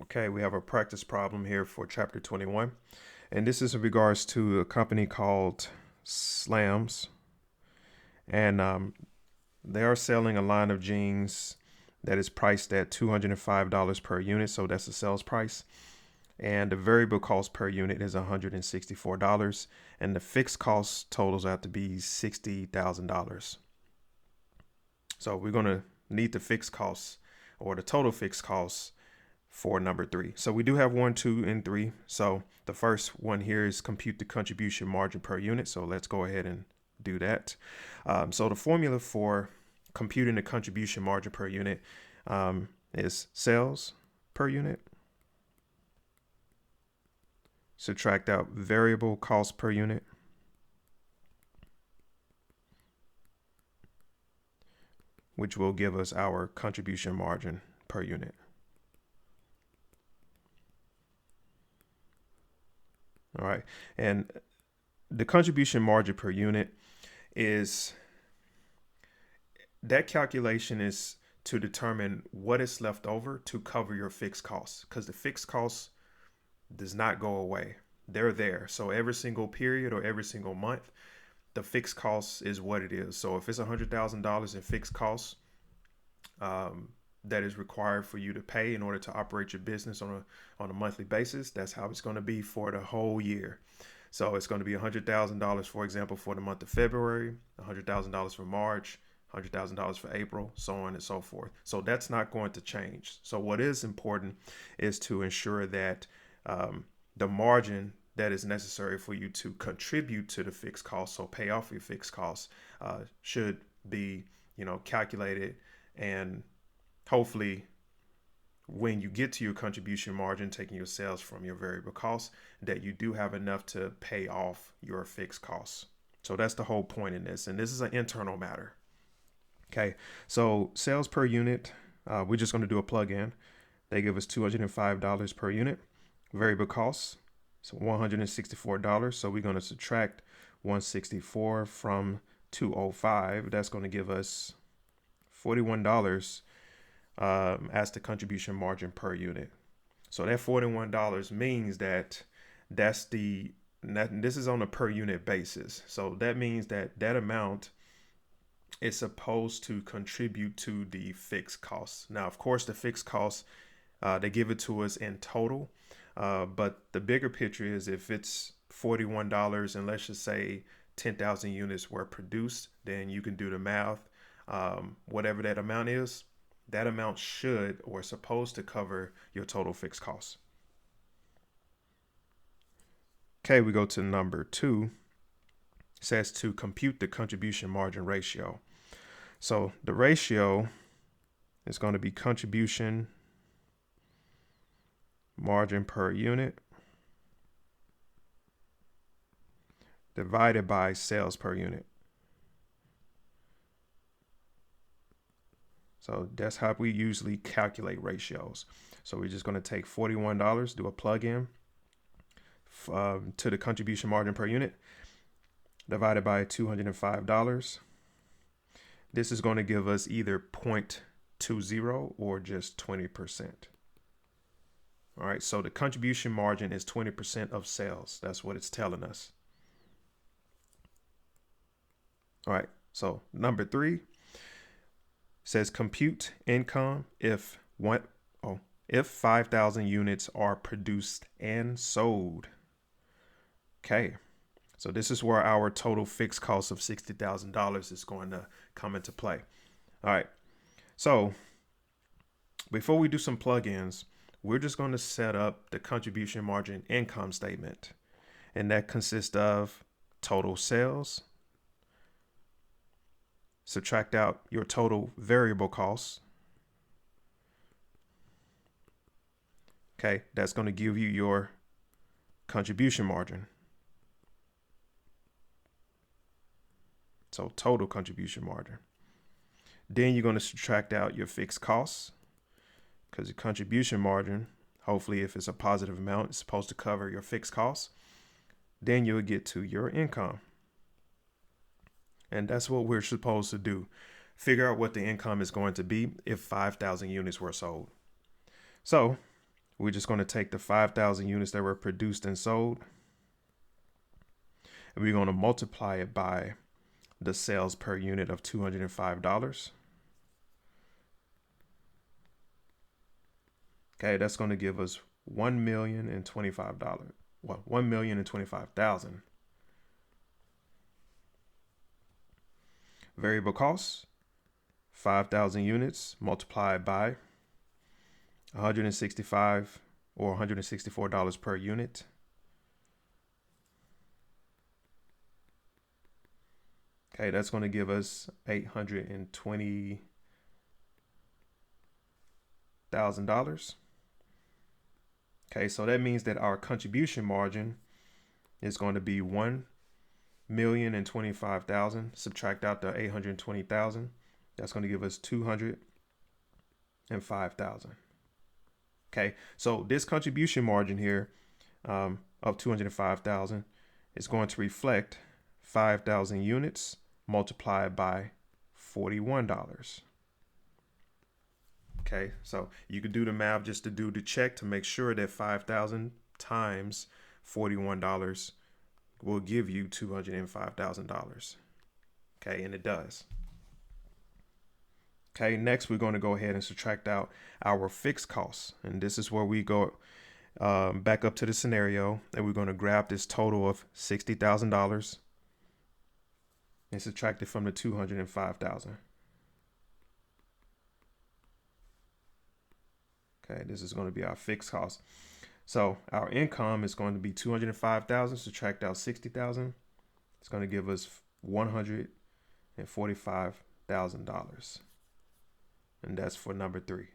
Okay, we have a practice problem here for chapter 21. And this is in regards to a company called Slams. And they are selling a line of jeans that is priced at $205 per unit. So that's the sales price. And the variable cost per unit is $164. And the fixed cost totals out to be $60,000. So we're going to need the fixed costs or the total fixed costs for number three. So we do have one, two, and three. So the first one here is compute the contribution margin per unit. So let's go ahead and do that. So the formula for computing the contribution margin per unit is sales per unit, subtract out variable cost per unit, which will give us our contribution margin per unit. All right. And the contribution margin per unit is that calculation is to determine what is left over to cover your fixed costs, because the fixed costs does not go away. They're there. So every single period or every single month, the fixed cost is what it is. So if it's $100,000 in fixed costs that is required for you to pay in order to operate your business on a monthly basis, that's how it's going to be for the whole year. So it's going to be $100,000, for example, for the month of February, $100,000 for March, $100,000 for April, so on and so forth. So that's not going to change. So what is important is to ensure that the margin that is necessary for you to contribute to the fixed cost, so pay off your fixed costs, should be, calculated, and hopefully when you get to your contribution margin, taking your sales from your variable costs, that you do have enough to pay off your fixed costs. So that's the whole point in this. And this is an internal matter. Okay. So sales per unit, we're just going to do a plug-in. They give us $205 per unit. Variable costs, so $164. So we're going to subtract 164 from 205. That's going to give us $41 as the contribution margin per unit. So that $41 means that this is on a per unit basis. So that means that amount is supposed to contribute to the fixed costs. Now, of course, the fixed costs, they give it to us in total. But the bigger picture is if it's $41 and let's just say 10,000 units were produced, then you can do the math. Whatever that amount is, that amount should or is supposed to cover your total fixed costs. Okay, we go to number two. It says to compute the contribution margin ratio. So the ratio is going to be contribution margin per unit divided by sales per unit. So that's how we usually calculate ratios. So we're just going to take $41, do a plug-in to the contribution margin per unit, divided by $205. This is going to give us either 0.20 or just 20%. All right, so the contribution margin is 20% of sales. That's what it's telling us. All right, so number three says compute income if 5,000 units are produced and sold. Okay, so this is where our total fixed cost of $60,000 is going to come into play. All right, so before we do some plugins, we're just going to set up the contribution margin income statement. And that consists of total sales, subtract out your total variable costs. Okay, that's going to give you your contribution margin. So total contribution margin. Then you're going to subtract out your fixed costs, because the contribution margin, hopefully if it's a positive amount, it's supposed to cover your fixed costs. Then you'll get to your income. And that's what we're supposed to do. Figure out what the income is going to be if 5,000 units were sold. So We're just going to take the 5,000 units that were produced and sold, and we're going to multiply it by the sales per unit of $205. Okay, that's going to give us $1,025,000. Well, $1,025,000. Variable costs, 5,000 units multiplied by 165 or $164 per unit. Okay, that's going to give us $820,000. Okay, so that means that our contribution margin is going to be $1,025,000. Subtract out the 820,000. That's going to give us 205,000. Okay, so this contribution margin here of 205,000 is going to reflect 5,000 units multiplied by $41. Okay, so you could do the math just to do the check to make sure that 5,000 times $41 will give you $205,000. Okay, and it does. Okay, next we're going to go ahead and subtract out our fixed costs. And this is where we go back up to the scenario, and we're going to grab this total of $60,000 and subtract it from the 205,000. Okay, this is going to be our fixed cost. So our income is going to be 205,000. Subtract out 60,000. It's going to give us $145,000. And that's for number 3.